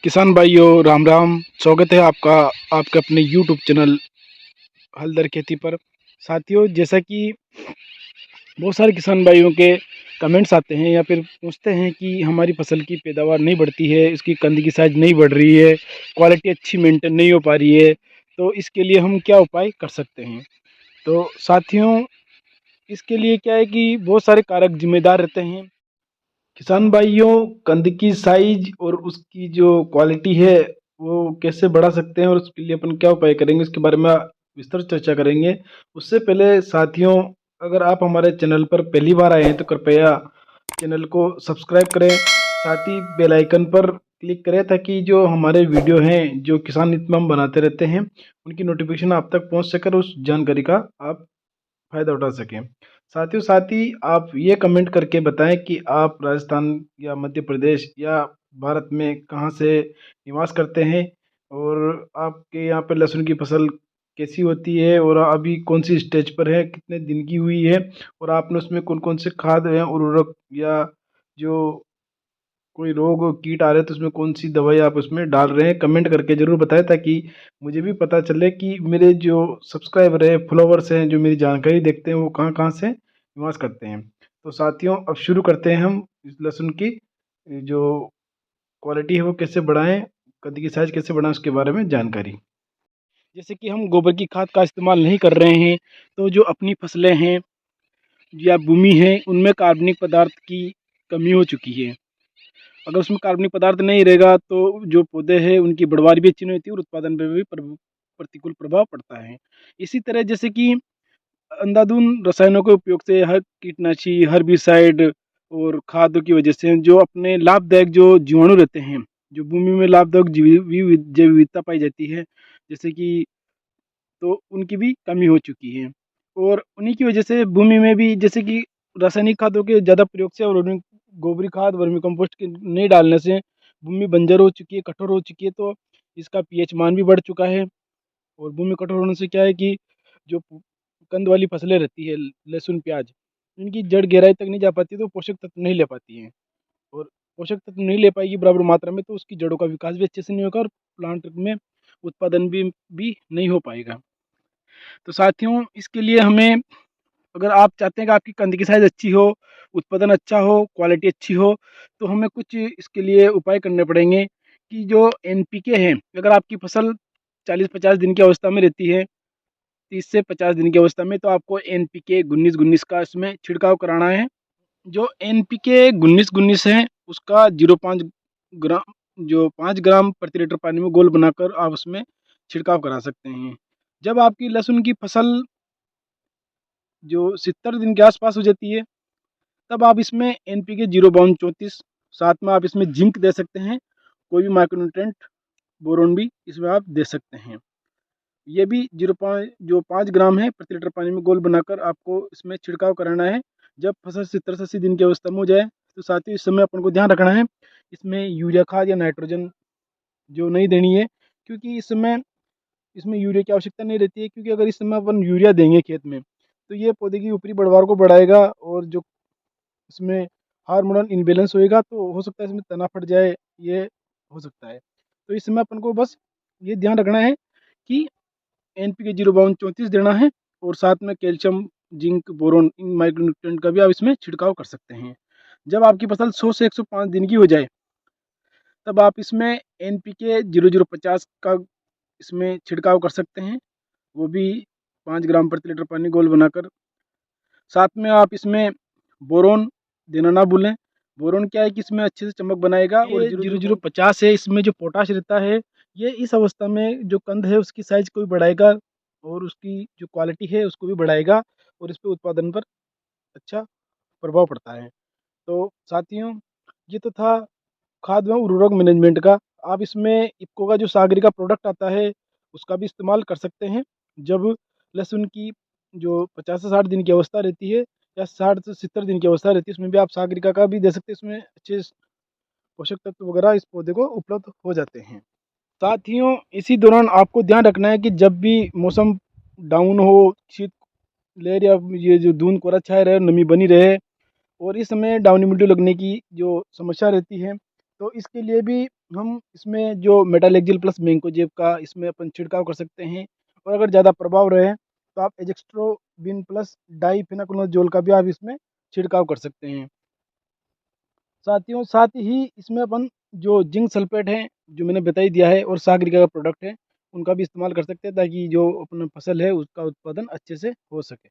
किसान भाइयों राम राम। स्वागत है आपका आपके अपने यूट्यूब चैनल हलदर खेती पर। साथियों, जैसा कि बहुत सारे किसान भाइयों के कमेंट्स आते हैं या फिर पूछते हैं कि हमारी फसल की पैदावार नहीं बढ़ती है, इसकी कंद की साइज नहीं बढ़ रही है, क्वालिटी अच्छी मेंटेन नहीं हो पा रही है, तो इसके लिए हम क्या उपाय कर सकते हैं। तो साथियों, इसके लिए क्या है कि बहुत सारे कारक जिम्मेदार रहते हैं। किसान भाइयों, कंद की साइज और उसकी जो क्वालिटी है वो कैसे बढ़ा सकते हैं और उसके लिए अपन क्या उपाय करेंगे, इसके बारे में विस्तृत चर्चा करेंगे। उससे पहले साथियों, अगर आप हमारे चैनल पर पहली बार आए हैं तो कृपया चैनल को सब्सक्राइब करें, साथ ही बेल आइकन पर क्लिक करें ताकि जो हमारे वीडियो हैं जो किसान नीति में हम बनाते रहते हैं उनकी नोटिफिकेशन आप तक पहुंच सके और उस जानकारी का आप फायदा उठा सकें। साथ ही आप ये कमेंट करके बताएं कि आप राजस्थान या मध्य प्रदेश या भारत में कहाँ से निवास करते हैं और आपके यहाँ पे लहसुन की फसल कैसी होती है और अभी कौन सी स्टेज पर है, कितने दिन की हुई है, और आपने उसमें कौन कौन से खाद हैं, उर्वरक या जो कोई रोग और कीट आ रहे हैं तो उसमें कौन सी दवाई आप उसमें डाल रहे हैं, कमेंट करके ज़रूर बताएं ताकि मुझे भी पता चले कि मेरे जो सब्सक्राइबर है, फॉलोवर्स हैं, जो मेरी जानकारी देखते हैं वो कहाँ कहाँ से निवास करते हैं। तो साथियों, अब शुरू करते हैं हम इस लहसुन की जो क्वालिटी है वो कैसे बढ़ाएं, कद की साइज कैसे बढ़ाएं उसके बारे में जानकारी। जैसे कि हम गोबर की खाद का इस्तेमाल नहीं कर रहे हैं, तो जो अपनी फसलें हैं या भूमि है उनमें कार्बनिक पदार्थ की कमी हो चुकी है। अगर उसमें कार्बनिक पदार्थ नहीं रहेगा तो जो पौधे हैं उनकी बढ़वार भी अच्छी नहीं होती और उत्पादन पर भी प्रतिकूल प्रभाव पड़ता है। इसी तरह जैसे कि अंधाधुंध रसायनों के उपयोग से, हर कीटनाशी, हर्बिसाइड और खादों की वजह से जो अपने लाभदायक जो जीवाणु रहते हैं, जो भूमि में लाभदायक जैव विविधता पाई जाती है, जैसे कि तो उनकी भी कमी हो चुकी है। और उन्हीं की वजह से भूमि में भी जैसे कि रासायनिक खादों के ज़्यादा प्रयोग से और गोबरी खाद, वर्मी कंपोस्ट के नहीं डालने से भूमि बंजर हो चुकी है, कठोर हो चुकी है, तो इसका पीएच मान भी बढ़ चुका है। और भूमि कठोर होने से क्या है कि जो कंद वाली फसलें रहती है, लहसुन, प्याज, इनकी जड़ गहराई तक नहीं जा पाती, तो पोषक तत्व नहीं ले पाती हैं। और पोषक तत्व नहीं ले पाएगी बराबर मात्रा में तो उसकी जड़ों का विकास भी अच्छे से नहीं होगा और प्लांट में उत्पादन भी नहीं हो पाएगा। तो साथियों, इसके लिए हमें, अगर आप चाहते हैं कि आपकी कंद की साइज़ अच्छी हो, उत्पादन अच्छा हो, क्वालिटी अच्छी हो, तो हमें कुछ इसके लिए उपाय करने पड़ेंगे कि जो एनपीके है, अगर आपकी फसल 40-50 दिन की अवस्था में रहती है, 30 से 50 दिन की अवस्था में, तो आपको एनपीके 19-19 का इसमें छिड़काव कराना है। जो एनपीके 19-19 है उसका 0.5 ग्राम, जो 5 ग्राम प्रति लीटर पानी में घोल बनाकर आप उसमें छिड़काव करा सकते हैं। जब आपकी लहसुन की फसल जो 70 दिन के आसपास हो जाती है, तब आप इसमें एनपीके 0.34, साथ में आप इसमें जिंक दे सकते हैं, कोई भी माइक्रोन्यूट्रेंट, बोरोन भी इसमें आप दे सकते हैं। ये भी 5 ग्राम है प्रति लीटर पानी में घोल बनाकर आपको इसमें छिड़काव कराना है जब फसल 70 से 80 दिन की अवस्था में हो जाए। तो साथ ही इस समय अपन को ध्यान रखना है इसमें यूरिया खाद या नाइट्रोजन जो नहीं देनी है, क्योंकि इस समय इसमें यूरिया की आवश्यकता नहीं रहती है, क्योंकि अगर इस समय अपन यूरिया देंगे खेत में तो ये पौधे की ऊपरी बढ़वार को बढ़ाएगा और जो इसमें हार्मोनल इम्बैलेंस होएगा तो हो सकता है इसमें तना फट जाए, ये हो सकता है। तो इस समय अपन को बस ये ध्यान रखना है कि एनपीके 0.34 देना है और साथ में कैल्शियम, जिंक, बोरोन, इन माइक्रोन्यूट्रिएंट का भी आप इसमें छिड़काव कर सकते हैं। जब आपकी फसल 100 से 105 दिन की हो जाए, तब आप इसमें एनपीके 0050 का इसमें छिड़काव कर सकते हैं, वो भी 5 ग्राम प्रति लीटर पानी घोल बनाकर। साथ में आप इसमें बोरोन देना ना भूलें। बोरोन क्या है कि इसमें अच्छे से चमक बनाएगा। और ये 0050 है, इसमें जो पोटाश रहता है, ये इस अवस्था में जो कंद है उसकी साइज को भी बढ़ाएगा और उसकी जो क्वालिटी है उसको भी बढ़ाएगा और इस पे उत्पादन पर अच्छा प्रभाव पड़ता है। तो साथियों, ये तो था खाद व उर्वरक मैनेजमेंट का। आप इसमें इफ़को का जो सागरिका प्रोडक्ट आता है उसका भी इस्तेमाल कर सकते हैं जब लहसुन की जो 50 से 60 दिन की अवस्था रहती है या 60 से 70 दिन की अवस्था रहती है, उसमें भी आप सागरिका का भी दे सकते हैं। इसमें अच्छे पोषक तत्व वगैरह इस पौधे को उपलब्ध हो जाते हैं। साथियों, इसी दौरान आपको ध्यान रखना है कि जब भी मौसम डाउन हो, शीत लहर या ये जो धुंध कोहरा छाया रहे, नमी बनी रहे और इस समय डाउनी मिल्ड्यू लगने की जो समस्या रहती है, तो इसके लिए भी हम इसमें जो मेटालेक्जिल प्लस मैंकोजेब का इसमें अपन छिड़काव कर सकते हैं। और अगर ज़्यादा प्रभाव रहे तो आप एजेक्स्ट्रोबिन प्लस डाइफेनाकोलोजोल का भी आप इसमें छिड़काव कर सकते हैं। साथियों साथ ही इसमें अपन जो जिंक सल्फेट है जो मैंने बता ही दिया है और सागरिका का प्रोडक्ट है उनका भी इस्तेमाल कर सकते हैं ताकि जो अपना फसल है उसका उत्पादन अच्छे से हो सके।